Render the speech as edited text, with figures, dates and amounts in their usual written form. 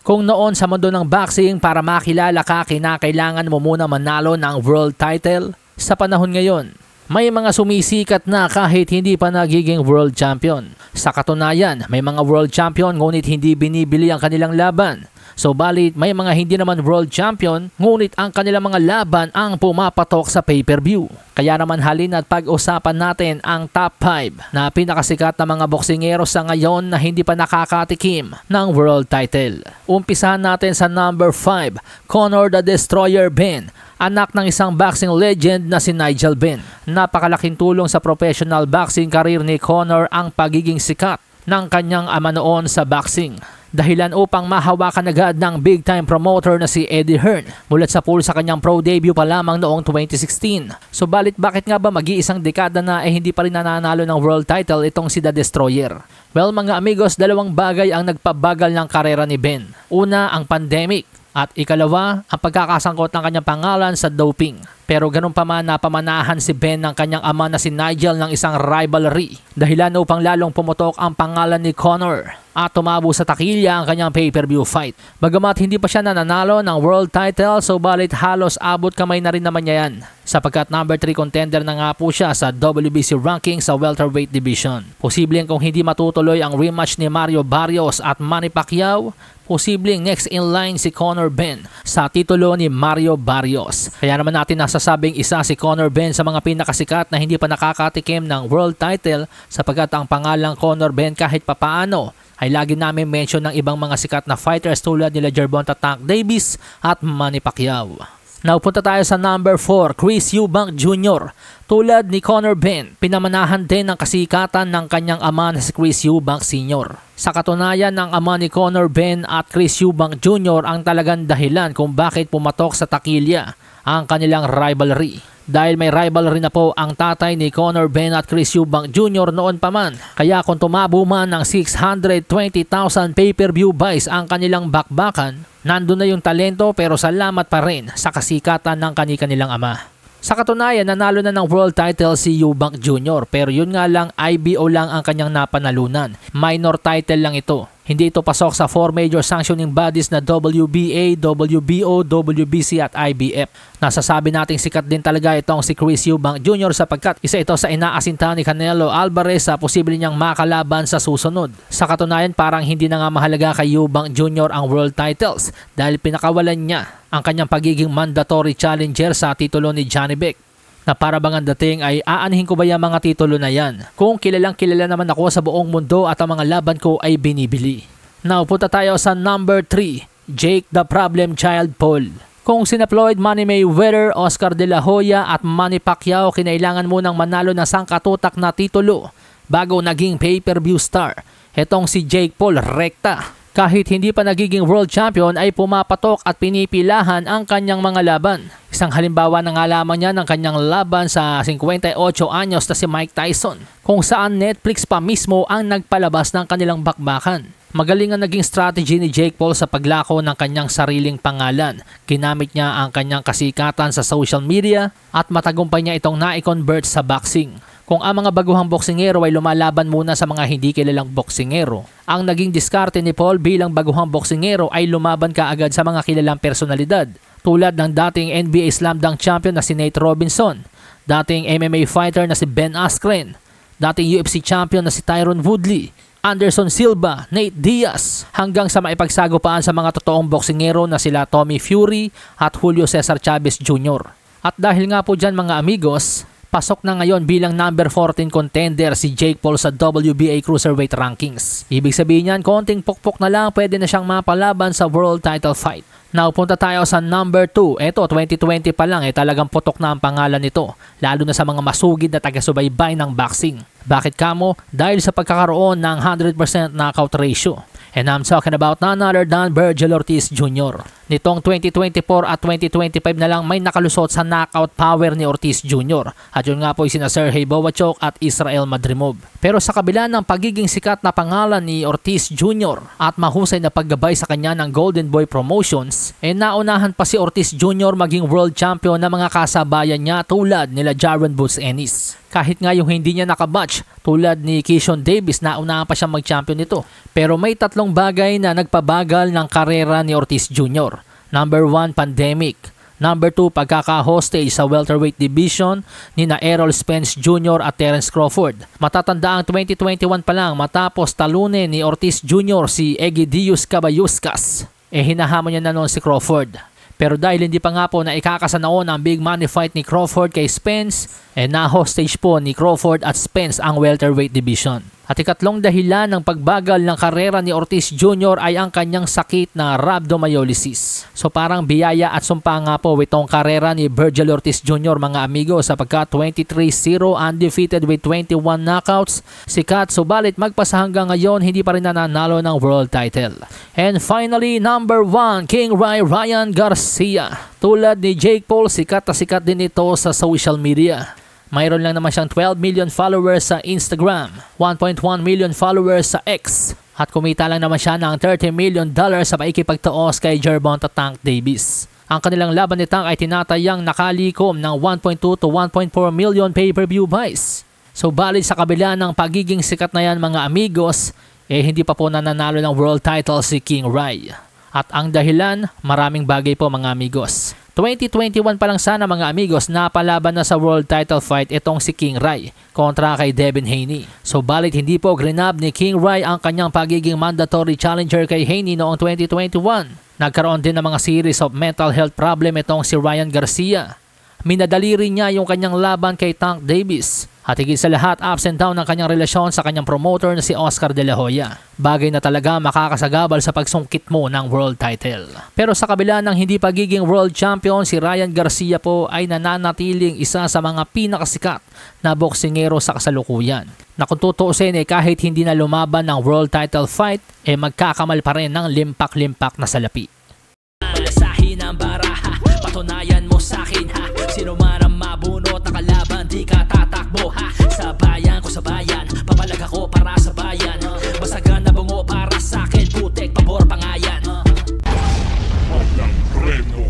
Kung noon sa mundo ng boxing para makilala ka, kinakailangan mo muna manalo ng world title, sa panahon ngayon, may mga sumisikat na kahit hindi pa nagiging world champion. Sa katunayan, may mga world champion ngunit hindi binibili ang kanilang laban. So balit may mga hindi naman world champion ngunit ang kanilang mga laban ang pumapatok sa pay-per-view. Kaya naman halin at pag-usapan natin ang top 5 na pinakasikat na mga boksingero sa ngayon na hindi pa nakakatikim ng world title. Umpisahan natin sa number 5, Conor the Destroyer Benn. Anak ng isang boxing legend na si Nigel Benn. Napakalaking tulong sa professional boxing career ni Conor ang pagiging sikat ng kanyang ama noon sa boxing. Dahilan upang mahawakan agad ng big time promoter na si Eddie Hearn mulat sa pool sa kanyang pro debut pa lamang noong 2016. Subalit bakit nga ba mag-iisang dekada na hindi pa rin nananalo ng world title itong si The Destroyer? Well mga amigos, dalawang bagay ang nagpabagal ng karera ni Benn. Una, ang pandemic. At ikalawa, ang pagkakasangkot ng kanyang pangalan sa doping. Pero ganun pa man napamanahan si Benn ng kanyang ama na si Nigel ng isang rivalry. Dahilan upang lalong pumutok ang pangalan ni Conor at tumabo sa takilya ang kanyang pay-per-view fight. Bagamat hindi pa siya nananalo ng world title, so balit halos abot kamay na rin naman niya yan. Sapagkat number 3 contender na nga po siya sa WBC ranking sa welterweight division. Posibleng kung hindi matutuloy ang rematch ni Mario Barrios at Manny Pacquiao, posibleng next in line si Conor Benn sa titulo ni Mario Barrios. Kaya naman natin nasasabing isa si Conor Benn sa mga pinakasikat na hindi pa nakakatikim ng world title sapagkat ang pangalang Conor Benn kahit papaano ay lagi namin mention ng ibang mga sikat na fighters tulad nila Gervonta Tank Davis at Manny Pacquiao. Now punta tayo sa number 4, Chris Eubank Jr. Tulad ni Conor Benn, pinamanahan din ng kasikatan ng kanyang ama na si Chris Eubank Sr. Sa katunayan ng ama ni Conor Benn at Chris Eubank Jr. ang talagang dahilan kung bakit pumatok sa takilya ang kanilang rivalry. Dahil may rivalry na po ang tatay ni Conor Benn at Chris Eubank Jr. noon pa man. Kaya kung tumabo man ng 620,000 pay-per-view buys ang kanilang bakbakan, nandun na yung talento pero salamat pa rin sa kasikatan ng kanilang ama. Sa katunayan, nanalo na ng world title si Eubank Jr. pero yun nga lang, IBO lang ang kanyang napanalunan. Minor title lang ito. Hindi ito pasok sa 4 major sanctioning bodies na WBA, WBO, WBC at IBF. Nasasabi nating sikat din talaga itong si Chris Eubank Jr. sapagkat isa ito sa inaasintahan ni Canelo Alvarez sa posible niyang makalaban sa susunod. Sa katunayan, parang hindi na nga mahalaga kay Eubank Jr. ang world titles dahil pinakawalan niya ang kanyang pagiging mandatory challenger sa titulo ni Johnny Beck. Na para bang ang dating ay aanhin ko ba yung mga titulo na yan kung kilalang kilala naman ako sa buong mundo at ang mga laban ko ay binibili. Now punta tayo sa number 3, Jake the Problem Child Paul. Kung sina Floyd Money Mayweather, Oscar De La Hoya at Manny Pacquiao kinailangan munang manalo ng sangkatutak na titulo bago naging pay-per-view star, etong si Jake Paul rekta. Kahit hindi pa nagiging world champion ay pumapatok at pinipilahan ang kanyang mga laban. Isang halimbawa na nga lamang niya ng kanyang laban sa 58 anyos na si Mike Tyson, kung saan Netflix pa mismo ang nagpalabas ng kanilang bakbakan. Magaling ang naging strategy ni Jake Paul sa paglako ng kanyang sariling pangalan. Ginamit niya ang kanyang kasikatan sa social media at matagumpay niya itong na-convert sa boxing. Kung ang mga baguhang boksingero ay lumalaban muna sa mga hindi kilalang boksingero, ang naging diskarte ni Paul bilang baguhang boksingero ay lumaban kaagad sa mga kilalang personalidad tulad ng dating NBA Slam Dunk champion na si Nate Robinson, dating MMA fighter na si Ben Askren, dating UFC champion na si Tyron Woodley, Anderson Silva, Nate Diaz, hanggang sa maipagsagupaan sa mga totoong boksingero na sila Tommy Fury at Julio Cesar Chavez Jr. At dahil nga po dyan mga amigos, pasok na ngayon bilang number 14 contender si Jake Paul sa WBA Cruiserweight Rankings. Ibig sabihin niyan, konting pukpok na lang pwede na siyang mapalaban sa world title fight. Now, punta tayo sa number 2. Ito, 2020 pa lang talagang putok na ang pangalan nito, lalo na sa mga masugid na taga-subaybay ng boxing. Bakit kamo? Dahil sa pagkakaroon ng 100% knockout ratio. And I'm talking about none other than Vergil Ortiz Jr. Nitong 2024 at 2025 na lang may nakalusot sa knockout power ni Ortiz Jr. At yun nga po sina Sergey Bohachuk at Israel Madrimov. Pero sa kabila ng pagiging sikat na pangalan ni Ortiz Jr. at mahusay na paggabay sa kanya ng Golden Boy Promotions, naunahan pa si Ortiz Jr. maging world champion ng mga kasabayan niya tulad nila Jaron Boots Ennis. Kahit nga yung hindi niya nakabatch tulad ni Keyshawn Davis, naunahan pa siya mag-champion nito. Pero may tatlong bagay na nagpabagal ng karera ni Ortiz Jr. Number 1, pandemic. Number 2, pagkaka-hostage sa welterweight division ni na Errol Spence Jr. at Terence Crawford. Matatanda ang 2021 pa lang matapos talunin ni Ortiz Jr. si Egidius Kabayuskas. Hinahamon niya na noon si Crawford. Pero dahil hindi pa nga po na ikakasanaon ang big money fight ni Crawford kay Spence, na-hostage po ni Crawford at Spence ang welterweight division. At ikatlong dahilan ng pagbagal ng karera ni Ortiz Jr. ay ang kanyang sakit na rhabdomyolysis. So parang biyaya at sumpa nga po itong karera ni Vergil Ortiz Jr. mga amigo, sapagkat 23-0 undefeated with 21 knockouts. Sikat, subalit magpasa hanggang ngayon hindi pa rin nananalo ng world title. And finally, number 1, King Rai Ryan Garcia. Tulad ni Jake Paul, sikat na sikat din ito sa social media. Mayroon lang naman siyang 12 million followers sa Instagram, 1.1 million followers sa X, at kumita lang naman siya ng $30 million sa paikipagtaos kay Gervonta Tank Davis. Ang kanilang laban ni Tank ay tinatayang nakalikom ng 1.2 to 1.4 million pay-per-view buys. So bali sa kabila ng pagiging sikat na yan mga amigos, hindi pa po nananalo ng world title si King Rai. At ang dahilan, maraming bagay po mga amigos. 2021 pa lang sana mga amigos, napalaban na sa world title fight itong si King Rai kontra kay Devin Haney. So balit hindi po grinab ni King Rai ang kanyang pagiging mandatory challenger kay Haney noong 2021. Nagkaroon din ng mga series of mental health problem itong si Ryan Garcia. Minadali rin niya yung kanyang laban kay Tank Davis. At higit sa lahat, ups and down ng kanyang relasyon sa kanyang promoter na si Oscar De La Hoya. Bagay na talaga makakasagabal sa pagsungkit mo ng world title. Pero sa kabila ng hindi pagiging world champion, si Ryan Garcia po ay nananatiling isa sa mga pinakasikat na boksingero sa kasalukuyan. Na kung tutuusin kahit hindi na lumaban ng world title fight, magkakamal pa rin ng limpak-limpak na salapi. Malasahin ang baraha, patunayan mo sa'kin ha. Sino man ang mabunot na kalaban, di ka tatakbo ha. Sa bayan ko sa bayan, papalag ako para sa bayan. Basagan na bungo para sa'kin, putek, pabor, pangayan. Walang preno,